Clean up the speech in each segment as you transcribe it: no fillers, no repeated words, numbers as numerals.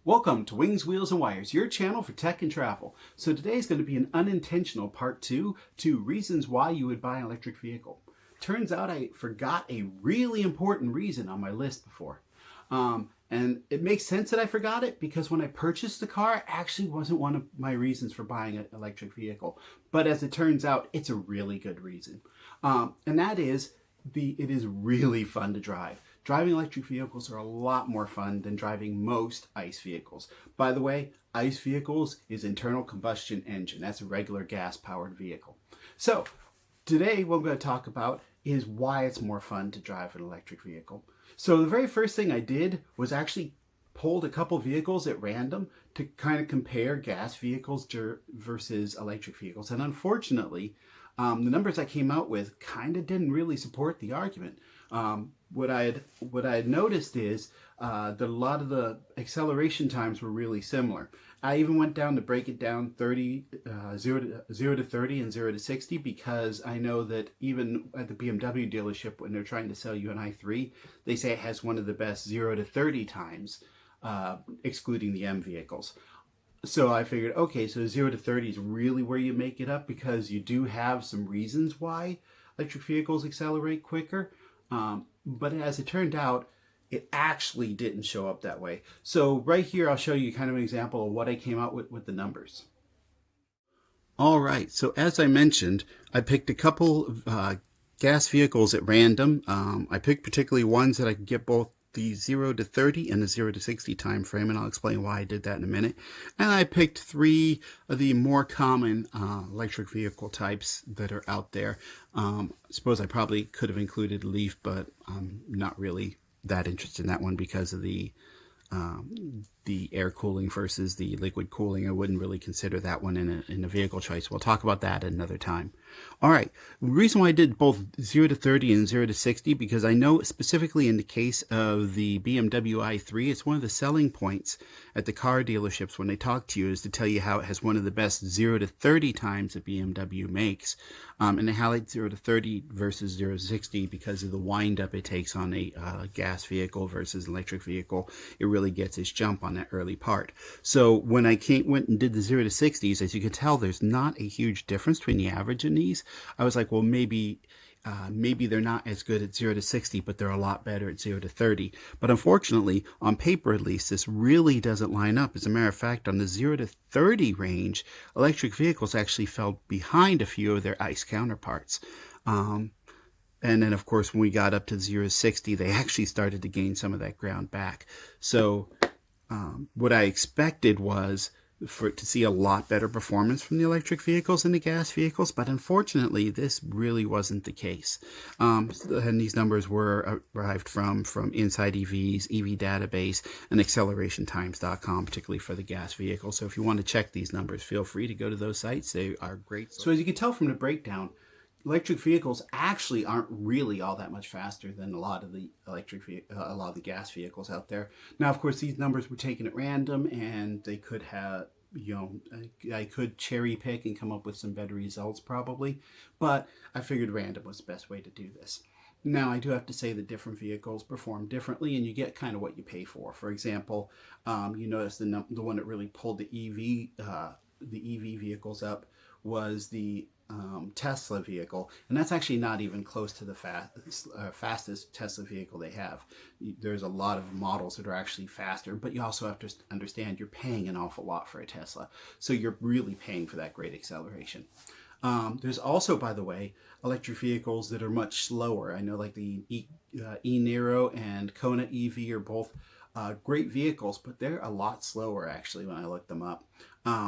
Welcome to Wings, Wheels, and Wires, your channel for tech and travel. So today is going to be an unintentional part two to reasons why you would buy an electric vehicle. Turns out I forgot a really important reason on my list before. And it makes sense that I forgot it because when I purchased the car, it actually wasn't one of my reasons for buying an electric vehicle. But as it turns out, it's a really good reason. And that is it is really fun to drive. Driving electric vehicles are a lot more fun than driving most ICE vehicles. By the way, ICE vehicles is internal combustion engine. That's a regular gas powered vehicle. So today what I'm going to talk about is why it's more fun to drive an electric vehicle. So the very first thing I did was actually pulled a couple vehicles at random to kind of compare gas vehicles versus electric vehicles. And unfortunately, the numbers I came out with kind of didn't really support the argument. What I had noticed is that a lot of the acceleration times were really similar. I even went down to break it down 0 to 30 and 0 to 60 because I know that even at the BMW dealership when they're trying to sell you an i3, they say it has one of the best 0 to 30 times, excluding the M vehicles. So I figured, okay, so 0 to 30 is really where you make it up because you do have some reasons why electric vehicles accelerate quicker. But as it turned out, it actually didn't show up that way. So right here, I'll show you kind of an example of what I came out with the numbers. All right, so as I mentioned, I picked a couple of gas vehicles at random. I picked particularly ones that I could get both the 0 to 30 and the 0 to 60 time frame, and I'll explain why I did that in a minute. And I picked three of the more common electric vehicle types that are out there. I suppose I probably could have included Leaf, but I'm not really that interested in that one because of the air cooling versus the liquid cooling. I wouldn't really consider that one in a vehicle choice. We'll talk about that at another time. All right. The reason why I did both 0 to 30 and 0 to 60, because I know specifically in the case of the BMW i3, it's one of the selling points at the car dealerships when they talk to you is to tell you how it has one of the best 0 to 30 times that BMW makes. And they highlight 0 to 30 versus 0 to 60 because of the windup it takes on a gas vehicle versus an electric vehicle. It really gets its jump on that early part. So when I went and did the 0 to 60s, as you can tell, there's not a huge difference between the average in these. I was like, well, maybe they're not as good at 0 to 60, but they're a lot better at 0 to 30. But unfortunately, on paper at least, this really doesn't line up. As a matter of fact, on the 0 to 30 range, electric vehicles actually fell behind a few of their ICE counterparts. And then, of course, when we got up to 0 to 60, they actually started to gain some of that ground back. So what I expected was for it to see a lot better performance from the electric vehicles than the gas vehicles, but unfortunately, this really wasn't the case. And these numbers were arrived from Inside EVs, EV Database, and AccelerationTimes.com, particularly for the gas vehicles. So if you want to check these numbers, feel free to go to those sites. They are great. So as you can tell from the breakdown, electric vehicles actually aren't really all that much faster than a lot of the a lot of the gas vehicles out there. Now, of course, these numbers were taken at random, and they could have, I could cherry pick and come up with some better results probably, but I figured random was the best way to do this. Now, I do have to say that different vehicles perform differently, and you get kind of what you pay for. For example, you notice the one that really pulled the EV vehicles up was the Tesla vehicle, and that's actually not even close to the fastest Tesla vehicle they have. There's a lot of models that are actually faster, but you also have to understand you're paying an awful lot for a Tesla, so you're really paying for that great acceleration. There's also, by the way, electric vehicles that are much slower. I know like the e-Niro and Kona EV are both great vehicles, but they're a lot slower actually when I looked them up.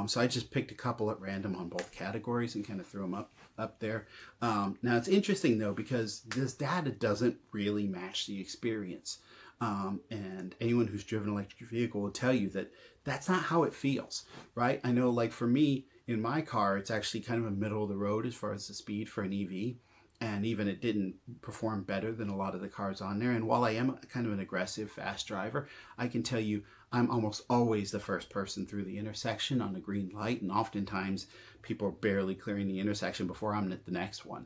So I just picked a couple at random on both categories and kind of threw them up there. Now it's interesting though because this data doesn't really match the experience. And anyone who's driven an electric vehicle will tell you that that's not how it feels, right? I know like for me, in my car, it's actually kind of a middle of the road as far as the speed for an EV. and even it didn't perform better than a lot of the cars on there. And while I am kind of an aggressive, fast driver, I can tell you I'm almost always the first person through the intersection on a green light, and oftentimes people are barely clearing the intersection before I'm at the next one.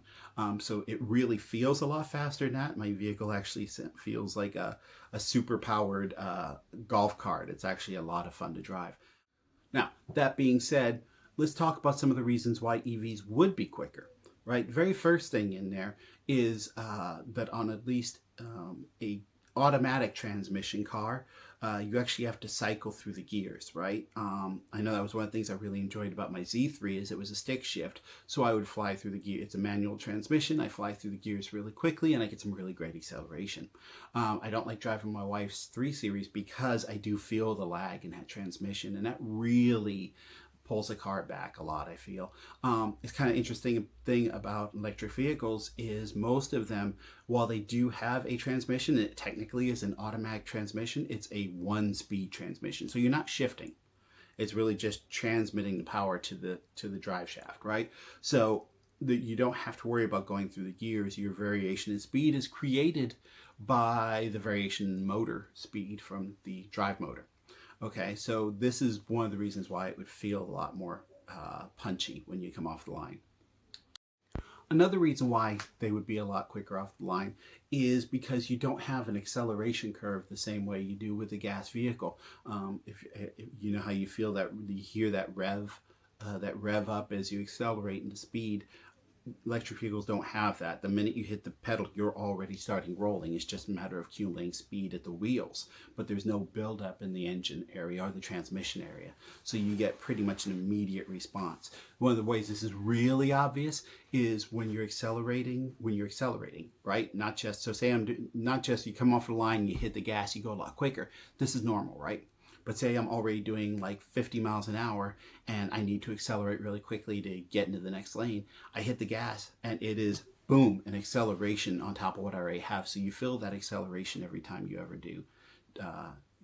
So it really feels a lot faster than that. My vehicle actually feels like a super powered golf cart. It's actually a lot of fun to drive. Now, that being said, let's talk about some of the reasons why EVs would be quicker, right? Very first thing in there is that on at least a automatic transmission car, you actually have to cycle through the gears, right? I know that was one of the things I really enjoyed about my Z3 is it was a stick shift, so I would fly through the gear. It's a manual transmission. I fly through the gears really quickly, and I get some really great acceleration. I don't like driving my wife's 3 Series because I do feel the lag in that transmission, and that really pulls the car back a lot, I feel. It's kind of interesting thing about electric vehicles is most of them, while they do have a transmission, it technically is an automatic transmission, it's a 1-speed transmission. So you're not shifting. It's really just transmitting the power to the drive shaft, right? So you don't have to worry about going through the gears. Your variation in speed is created by the variation in motor speed from the drive motor. Okay, so this is one of the reasons why it would feel a lot more punchy when you come off the line. Another reason why they would be a lot quicker off the line is because you don't have an acceleration curve the same way you do with a gas vehicle. If you know how you feel that you hear that rev up as you accelerate into speed. Electric vehicles don't have that. The minute you hit the pedal, you're already starting rolling. It's just a matter of accumulating speed at the wheels, but there's no buildup in the engine area or the transmission area. So you get pretty much an immediate response. One of the ways this is really obvious is when you're accelerating, right? Not just, so say not just you come off the line, you hit the gas, you go a lot quicker. This is normal, right? But say I'm already doing like 50 miles an hour and I need to accelerate really quickly to get into the next lane. I hit the gas and it is, boom, an acceleration on top of what I already have. So you feel that acceleration every time you ever do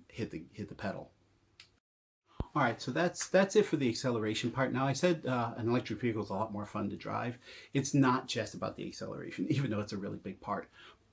hit the pedal. All right, so that's it for the acceleration part. Now I said an electric vehicle is a lot more fun to drive. It's not just about the acceleration, even though it's a really big part.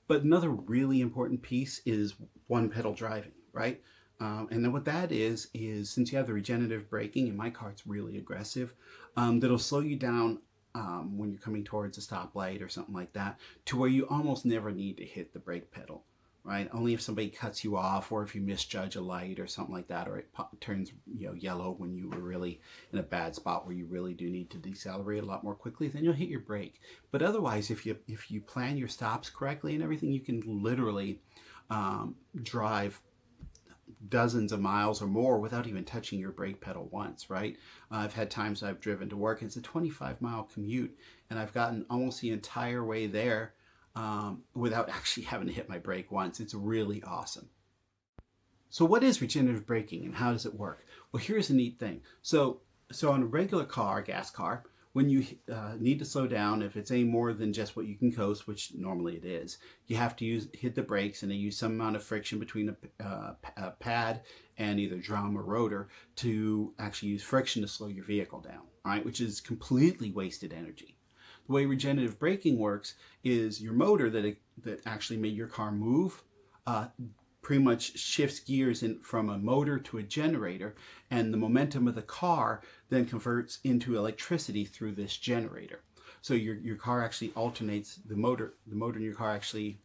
But another really important piece is one pedal driving, right? And then what that is since you have the regenerative braking, and my car's really aggressive, that'll slow you down when you're coming towards a stoplight or something like that, to where you almost never need to hit the brake pedal, right? Only if somebody cuts you off or if you misjudge a light or something like that, or it turns yellow when you were really in a bad spot where you really do need to decelerate a lot more quickly, then you'll hit your brake. But otherwise, if you plan your stops correctly and everything, you can literally drive dozens of miles or more without even touching your brake pedal once, right? I've had times I've driven to work, and it's a 25-mile commute, and I've gotten almost the entire way there without actually having to hit my brake once. It's really awesome. So what is regenerative braking and how does it work? Well, here's a neat thing. So on a regular car, gas car, when you need to slow down, if it's any more than just what you can coast, which normally it is, you have to hit the brakes, and they use some amount of friction between a pad and either drum or rotor to actually use friction to slow your vehicle down, all right, which is completely wasted energy. The way regenerative braking works is your motor that actually made your car move pretty much shifts gears from a motor to a generator, and the momentum of the car then converts into electricity through this generator. So your car actually alternates, the motor in your car actually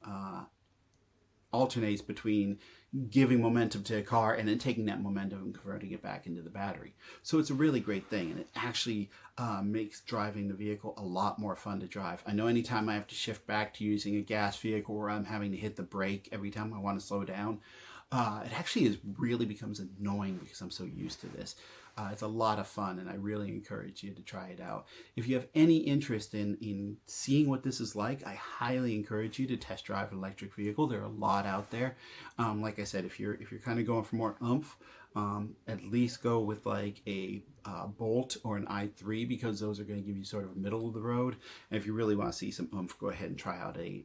alternates between giving momentum to a car and then taking that momentum and converting it back into the battery. So it's a really great thing, and it actually makes driving the vehicle a lot more fun to drive. I know anytime I have to shift back to using a gas vehicle where I'm having to hit the brake every time I want to slow down, it actually really becomes annoying because I'm so used to this. It's a lot of fun, and I really encourage you to try it out. If you have any interest in seeing what this is like, I highly encourage you to test drive an electric vehicle. There are a lot out there. Like I said, if you're kind of going for more oomph, at least go with like a Bolt or an i3, because those are going to give you sort of a middle of the road. And if you really want to see some oomph, go ahead and try out a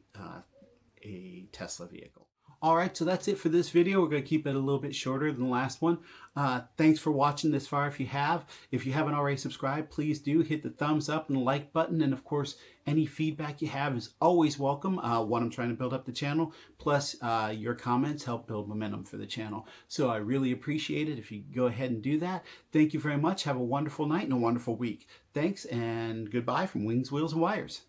Tesla vehicle. All right, so that's it for this video. We're going to keep it a little bit shorter than the last one. Thanks for watching this far. If you haven't already subscribed, please do hit the thumbs up and the like button. And of course, any feedback you have is always welcome. One, I'm trying to build up the channel, plus your comments help build momentum for the channel. So I really appreciate it if you go ahead and do that. Thank you very much. Have a wonderful night and a wonderful week. Thanks and goodbye from Wings, Wheels, and Wires.